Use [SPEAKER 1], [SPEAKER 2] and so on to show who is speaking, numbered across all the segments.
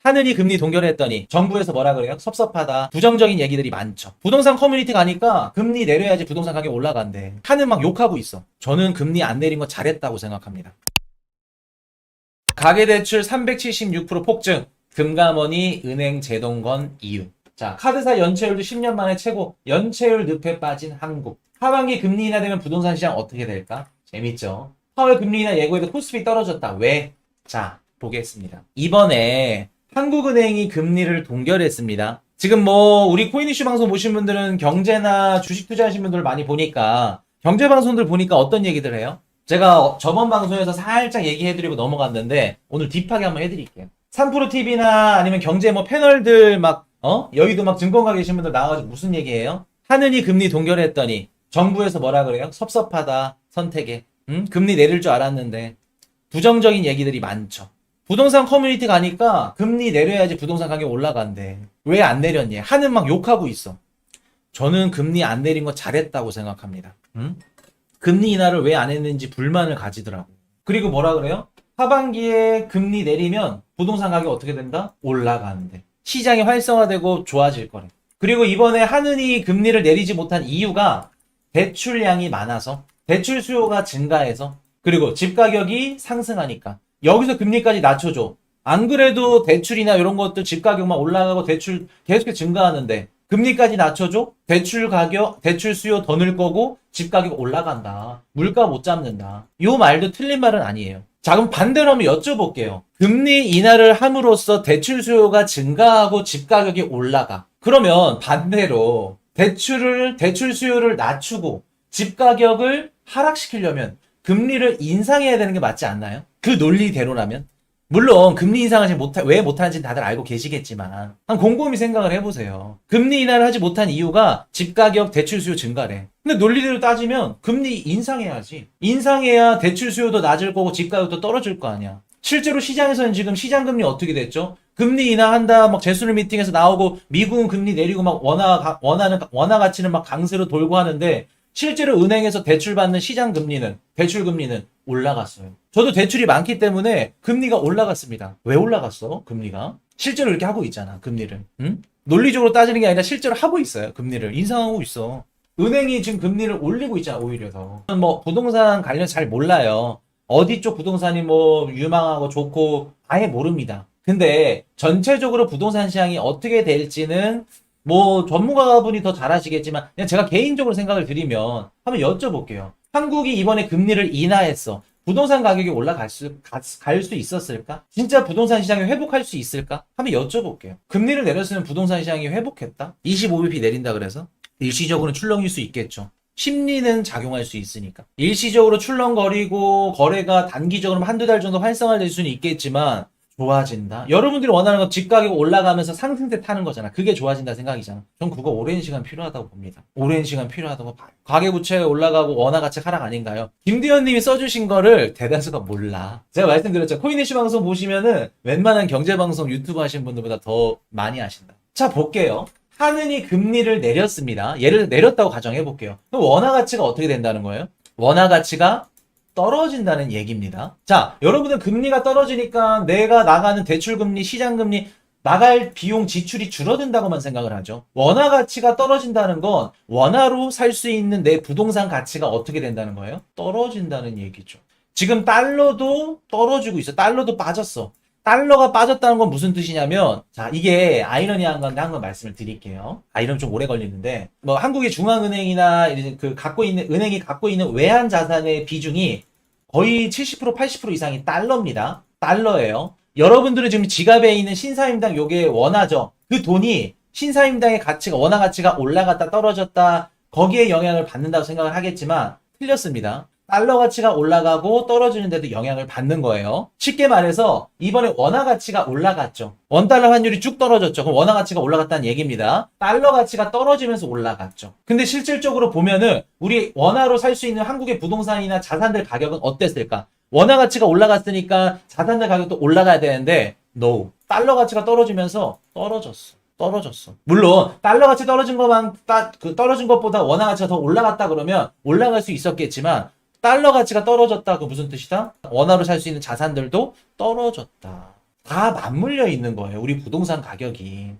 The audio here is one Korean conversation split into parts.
[SPEAKER 1] 하늘이 금리 동결했더니 정부에서 뭐라 그래요? 섭섭하다. 부정적인 얘기들이 많죠. 부동산 커뮤니티 가니까 금리 내려야지 부동산 가격 올라간대. 하늘 막 욕하고 있어. 저는 금리 안 내린 거 잘했다고 생각합니다. 가계대출 376% 폭증. 금감원이 은행 제동 건 이유. 자, 카드사 연체율도 10년 만에 최고. 연체율 늪에 빠진 한국. 하반기 금리 인하되면 부동산 시장 어떻게 될까? 재밌죠? 4월 금리 인하 예고에도 코스피 떨어졌다. 왜? 자, 보겠습니다. 이번에 한국은행이 금리를 동결했습니다. 지금 우리 코인이슈 방송 보신 분들은 경제나 주식 투자하신 분들 많이 보니까 경제 방송들 보니까 어떤 얘기들 해요? 제가 저번 방송에서 살짝 얘기해드리고 넘어갔는데 오늘 딥하게 한번 해드릴게요. 3프로TV나 아니면 경제 패널들 여의도 증권가 계신 분들 나와가지고 무슨 얘기해요? 하느니 금리 동결했더니 정부에서 뭐라 그래요? 섭섭하다. 선택에. 금리 내릴 줄 알았는데. 부정적인 얘기들이 많죠. 부동산 커뮤니티 가니까 금리 내려야지 부동산 가격 올라간대. 왜 안 내렸니? 하는 막 욕하고 있어. 저는 금리 안 내린 거 잘했다고 생각합니다. 금리 인하를 왜 안 했는지 불만을 가지더라고. 그리고 뭐라 그래요? 하반기에 금리 내리면 부동산 가격 어떻게 된다? 올라가는데. 시장이 활성화되고 좋아질 거래. 그리고 이번에 하느니 금리를 내리지 못한 이유가 대출량이 많아서, 대출 수요가 증가해서, 그리고 집 가격이 상승하니까. 여기서 금리까지 낮춰줘. 안 그래도 대출이나 이런 것들 집 가격만 올라가고 대출 계속 증가하는데 금리까지 낮춰줘? 대출 가격, 대출 수요 더 늘 거고 집 가격 올라간다. 물가 못 잡는다. 요 말도 틀린 말은 아니에요. 자, 그럼 반대로 한번 여쭤볼게요. 금리 인하를 함으로써 대출 수요가 증가하고 집 가격이 올라가. 그러면 반대로 대출 수요를 낮추고 집 가격을 하락시키려면 금리를 인상해야 되는 게 맞지 않나요? 그 논리대로라면? 물론 금리 인상을 왜 못하는지는 다들 알고 계시겠지만 한 곰곰이 생각을 해보세요. 금리 인하를 하지 못한 이유가 집가격, 대출 수요 증가래. 근데 논리대로 따지면 금리 인상해야지. 인상해야 대출 수요도 낮을 거고 집가격도 떨어질 거 아니야. 실제로 시장에서는 지금 시장금리 어떻게 됐죠? 금리 인하한다 제수를 미팅에서 나오고 미국은 금리 내리고 원화 가치는 강세로 돌고 하는데 실제로 은행에서 대출받는 대출 금리는 올라갔어요. 저도 대출이 많기 때문에 금리가 올라갔습니다. 왜 올라갔어? 금리가? 실제로 이렇게 하고 있잖아, 금리를. 응? 논리적으로 따지는 게 아니라 실제로 하고 있어요, 금리를. 인상하고 있어. 은행이 지금 금리를 올리고 있잖아, 오히려 더. 부동산 관련 잘 몰라요. 어디 쪽 부동산이 유망하고 좋고 아예 모릅니다. 근데 전체적으로 부동산 시장이 어떻게 될지는 전문가분이 더 잘 아시겠지만, 그냥 제가 개인적으로 생각을 드리면, 한번 여쭤볼게요. 한국이 이번에 금리를 인하했어. 부동산 가격이 올라갈 수 있었을까? 진짜 부동산 시장이 회복할 수 있을까? 한번 여쭤볼게요. 금리를 내렸으면 부동산 시장이 회복했다? 25bp 내린다 그래서? 일시적으로는 출렁일 수 있겠죠. 심리는 작용할 수 있으니까. 일시적으로 출렁거리고, 거래가 단기적으로 한두 달 정도 활성화될 수는 있겠지만, 좋아진다? 여러분들이 원하는 건 집 가격 올라가면서 상승세 타는 거잖아. 그게 좋아진다 생각이잖아. 전 그거 오랜 시간 필요하다고 봅니다. 오랜 시간 필요하다고 봐요. 가계부채 올라가고 원화가치 하락 아닌가요? 김대현 님이 써주신 거를 대다수가 몰라. 제가 말씀드렸죠. 코인이슈 방송 보시면은 웬만한 경제방송 유튜브 하신 분들보다 더 많이 아신다. 자, 볼게요. 하느니 금리를 내렸습니다. 얘를 내렸다고 가정해 볼게요. 그럼 원화가치가 어떻게 된다는 거예요? 원화가치가 떨어진다는 얘기입니다. 자, 여러분들 금리가 떨어지니까 내가 나가는 대출금리, 시장금리, 나갈 비용 지출이 줄어든다고만 생각을 하죠. 원화 가치가 떨어진다는 건 원화로 살 수 있는 내 부동산 가치가 어떻게 된다는 거예요? 떨어진다는 얘기죠. 지금 달러도 떨어지고 있어. 달러도 빠졌어. 달러가 빠졌다는 건 무슨 뜻이냐면, 자, 이게 아이러니한 건데 한번 말씀을 드릴게요. 이러면 좀 오래 걸리는데, 한국의 중앙은행이나 은행이 갖고 있는 외환 자산의 비중이 거의 70% 80% 이상이 달러입니다. 달러예요. 여러분들은 지금 지갑에 있는 신사임당 요게 원화죠. 그 돈이 신사임당의 가치가, 원화 가치가 올라갔다 떨어졌다 거기에 영향을 받는다고 생각을 하겠지만 틀렸습니다. 달러 가치가 올라가고 떨어지는데도 영향을 받는 거예요. 쉽게 말해서 이번에 원화 가치가 올라갔죠. 원달러 환율이 쭉 떨어졌죠. 그럼 원화 가치가 올라갔다는 얘기입니다. 달러 가치가 떨어지면서 올라갔죠. 근데 실질적으로 보면은 우리 원화로 살 수 있는 한국의 부동산이나 자산들 가격은 어땠을까? 원화 가치가 올라갔으니까 자산들 가격도 올라가야 되는데 no. 달러 가치가 떨어지면서 떨어졌어. 물론 달러 가치 떨어진 것보다 원화 가치가 더 올라갔다 그러면 올라갈 수 있었겠지만 달러 가치가 떨어졌다. 그 무슨 뜻이다? 원화로 살 수 있는 자산들도 떨어졌다. 다 맞물려 있는 거예요. 우리 부동산 가격이.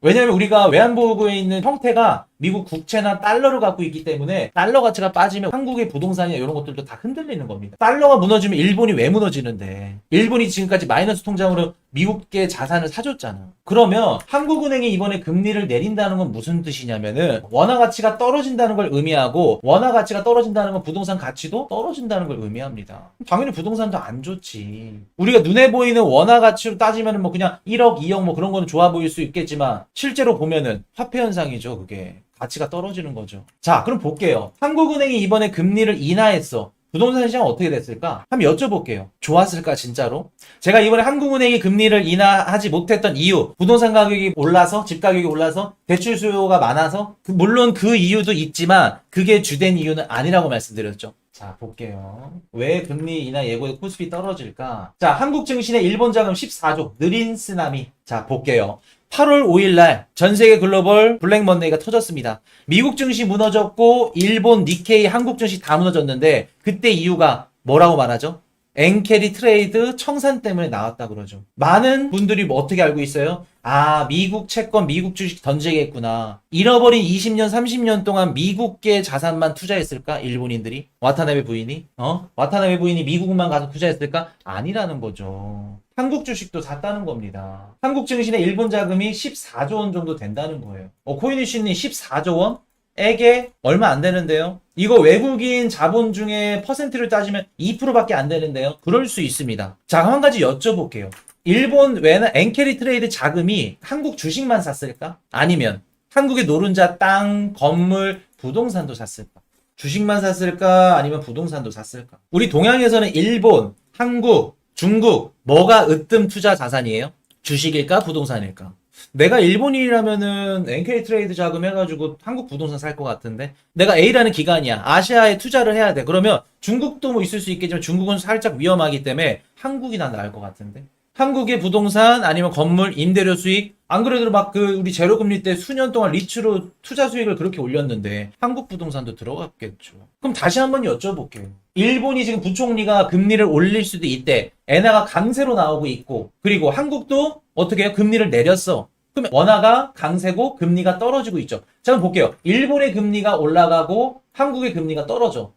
[SPEAKER 1] 왜냐면 우리가 외환보고에 있는 형태가 미국 국채나 달러를 갖고 있기 때문에 달러 가치가 빠지면 한국의 부동산이나 이런 것들도 다 흔들리는 겁니다. 달러가 무너지면 일본이 왜 무너지는데? 일본이 지금까지 마이너스 통장으로 미국계 자산을 사줬잖아. 그러면 한국은행이 이번에 금리를 내린다는 건 무슨 뜻이냐면은 원화 가치가 떨어진다는 걸 의미하고 원화 가치가 떨어진다는 건 부동산 가치도 떨어진다는 걸 의미합니다. 당연히 부동산도 안 좋지. 우리가 눈에 보이는 원화 가치로 따지면은 뭐 그냥 1억, 2억 뭐 그런 거는 좋아 보일 수 있겠지만 실제로 보면은 화폐 현상이죠, 그게. 가치가 떨어지는 거죠. 자, 그럼 볼게요. 한국은행이 이번에 금리를 인하했어. 부동산 시장 어떻게 됐을까? 한번 여쭤볼게요. 좋았을까, 진짜로? 제가 이번에 한국은행이 금리를 인하하지 못했던 이유, 부동산 가격이 올라서, 집 가격이 올라서, 대출 수요가 많아서, 물론 그 이유도 있지만, 그게 주된 이유는 아니라고 말씀드렸죠. 자, 볼게요. 왜 금리 인하 예고에 코스피 떨어질까? 자, 한국 증시의 일본 자금 14조, 느린 쓰나미. 자, 볼게요. 8월 5일 날 전 세계 글로벌 블랙 먼데이가 터졌습니다. 미국 증시 무너졌고 일본 니케이 한국 증시 다 무너졌는데 그때 이유가 뭐라고 말하죠? 엔캐리 트레이드 청산 때문에 나왔다 그러죠. 많은 분들이 뭐 어떻게 알고 있어요? 아, 미국 채권, 미국 주식 던지겠구나. 잃어버린 20년, 30년 동안 미국계 자산만 투자했을까? 일본인들이? 와타나베 부인이? 와타나베 부인이 미국만 가서 투자했을까? 아니라는 거죠. 한국 주식도 샀다는 겁니다. 한국 증시의 일본 자금이 14조 원 정도 된다는 거예요. 코이니씨님 14조 원? 에게 얼마 안 되는데요. 이거 외국인 자본 중에 퍼센트를 따지면 2%밖에 안 되는데요. 그럴 수 있습니다. 자, 한 가지 여쭤볼게요. 일본 엔캐리 트레이드 자금이 한국 주식만 샀을까? 아니면 한국의 노른자 땅, 건물, 부동산도 샀을까? 주식만 샀을까? 아니면 부동산도 샀을까? 우리 동양에서는 일본, 한국, 중국 뭐가 으뜸 투자 자산이에요? 주식일까? 부동산일까? 내가 일본인이라면은 NK 트레이드 자금 해가지고 한국 부동산 살 것 같은데 내가 A라는 기관이야. 아시아에 투자를 해야 돼. 그러면 중국도 뭐 있을 수 있겠지만 중국은 살짝 위험하기 때문에 한국이 난 나을 것 같은데 한국의 부동산 아니면 건물 임대료 수익 안 그래도 막 우리 제로금리 때 수년 동안 리츠로 투자 수익을 그렇게 올렸는데 한국 부동산도 들어갔겠죠. 그럼 다시 한번 여쭤볼게요. 일본이 지금 부총리가 금리를 올릴 수도 있대. 엔화가 강세로 나오고 있고 그리고 한국도 어떻게 해요? 금리를 내렸어. 그러면 원화가 강세고 금리가 떨어지고 있죠. 자, 그럼 볼게요. 일본의 금리가 올라가고 한국의 금리가 떨어져.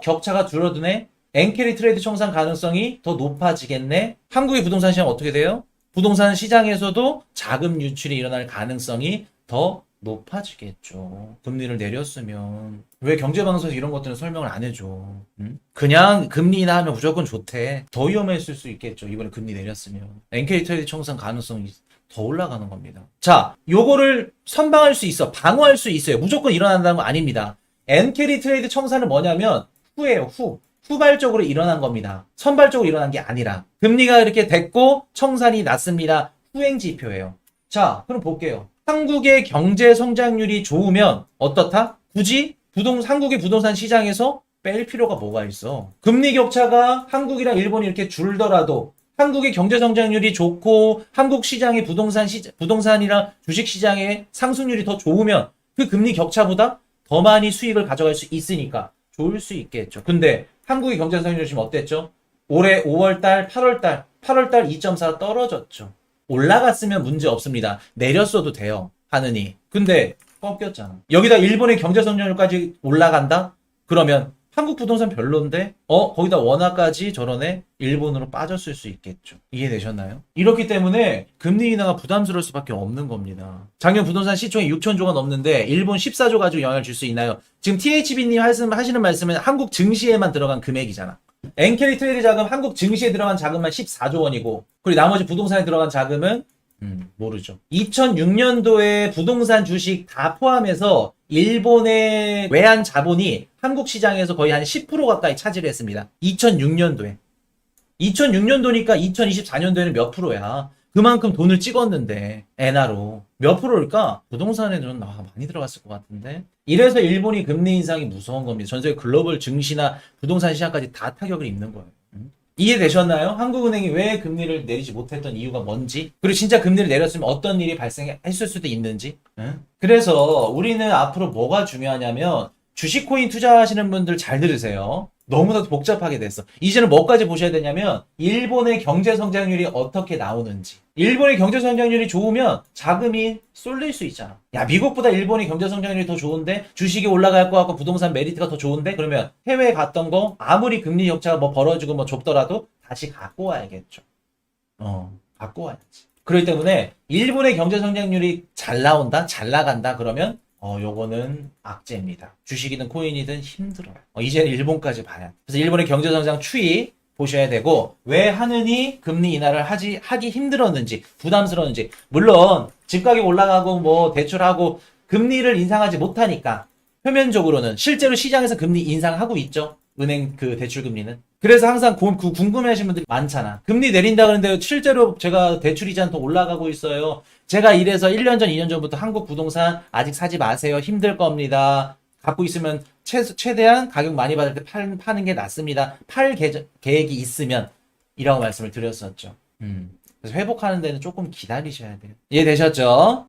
[SPEAKER 1] 격차가 줄어드네. 엔캐리 트레이드 청산 가능성이 더 높아지겠네. 한국의 부동산 시장 어떻게 돼요? 부동산 시장에서도 자금 유출이 일어날 가능성이 더 높아지겠죠. 금리를 내렸으면. 왜 경제방송에서 이런 것들은 설명을 안 해줘? 응? 그냥 금리 인하하면 무조건 좋대. 더 위험했을 수 있겠죠. 이번에 금리 내렸으면. 엔캐리 트레이드 청산 가능성이 더 올라가는 겁니다. 자, 요거를 선방할 수 있어. 방어할 수 있어요. 무조건 일어난다는 거 아닙니다. 엔캐리 트레이드 청산은 뭐냐면 후예요. 후발적으로 일어난 겁니다. 선발적으로 일어난 게 아니라 금리가 이렇게 됐고 청산이 났습니다. 후행 지표예요. 자, 그럼 볼게요. 한국의 경제 성장률이 좋으면 어떻다? 굳이 한국의 부동산 시장에서 뺄 필요가 뭐가 있어? 금리 격차가 한국이랑 일본이 이렇게 줄더라도 한국의 경제 성장률이 좋고 한국 시장의 부동산이랑 주식 시장의 상승률이 더 좋으면 그 금리 격차보다 더 많이 수익을 가져갈 수 있으니까 좋을 수 있겠죠. 근데 한국의 경제 성장률이 지금 어땠죠? 올해 5월달, 8월달 2.4 떨어졌죠. 올라갔으면 문제 없습니다. 내렸어도 돼요. 하느니. 근데 꺾였잖아. 여기다 일본의 경제 성장률까지 올라간다? 그러면 한국 부동산 별론데? 거기다 원화까지 저러네? 일본으로 빠졌을 수 있겠죠. 이해되셨나요? 이렇기 때문에 금리 인하가 부담스러울 수밖에 없는 겁니다. 작년 부동산 시총이 6천조가 넘는데 일본 14조 가지고 영향을 줄 수 있나요? 지금 THB님 하시는 말씀은 한국 증시에만 들어간 금액이잖아. 엔캐리 트레이드 자금 한국 증시에 들어간 자금만 14조 원이고 그리고 나머지 부동산에 들어간 자금은 모르죠. 2006년도에 부동산 주식 다 포함해서 일본의 외환 자본이 한국 시장에서 거의 한 10% 가까이 차지를 했습니다. 2006년도에. 2006년도니까 2024년도에는 몇 프로야? 그만큼 돈을 찍었는데 엔화로 몇 프로일까? 부동산에 좀 많이 들어갔을 것 같은데. 이래서 일본이 금리 인상이 무서운 겁니다. 전 세계 글로벌 증시나 부동산 시장까지 다 타격을 입는 거예요. 이해되셨나요? 한국은행이 왜 금리를 내리지 못했던 이유가 뭔지, 그리고 진짜 금리를 내렸으면 어떤 일이 발생했을 수도 있는지. 그래서 우리는 앞으로 뭐가 중요하냐면 주식 코인 투자하시는 분들 잘 들으세요. 너무나도 복잡하게 됐어. 이제는 뭐까지 보셔야 되냐면 일본의 경제 성장률이 어떻게 나오는지. 일본의 경제 성장률이 좋으면 자금이 쏠릴 수 있잖아. 야, 미국보다 일본이 경제 성장률이 더 좋은데 주식이 올라갈 것 같고 부동산 메리트가 더 좋은데 그러면 해외에 갔던 거 아무리 금리 격차가 뭐 벌어지고 뭐 좁더라도 다시 갖고 와야겠죠. 갖고 와야지. 그렇기 때문에 일본의 경제 성장률이 잘 나온다, 잘 나간다 그러면 요거는 악재입니다. 주식이든 코인이든 힘들어요. 이제는 일본까지 봐야 돼. 그래서 일본의 경제 성장 추이 보셔야 되고 왜 하느니 금리 인하를 하기 힘들었는지 부담스러웠는지. 물론 집 가격 올라가고 뭐 대출하고 금리를 인상하지 못하니까 표면적으로는 실제로 시장에서 금리 인상하고 있죠. 은행 그 대출 금리는. 그래서 항상 궁금해하시는 분들이 많잖아. 금리 내린다 그러는데 실제로 제가 대출 이자는 더 올라가고 있어요. 제가 이래서 1년 전, 2년 전부터 한국 부동산 아직 사지 마세요. 힘들 겁니다. 갖고 있으면 최대한 가격 많이 받을 때 파는 게 낫습니다. 계획이 있으면 이라고 말씀을 드렸었죠. 그래서 회복하는 데는 조금 기다리셔야 돼요. 이해되셨죠?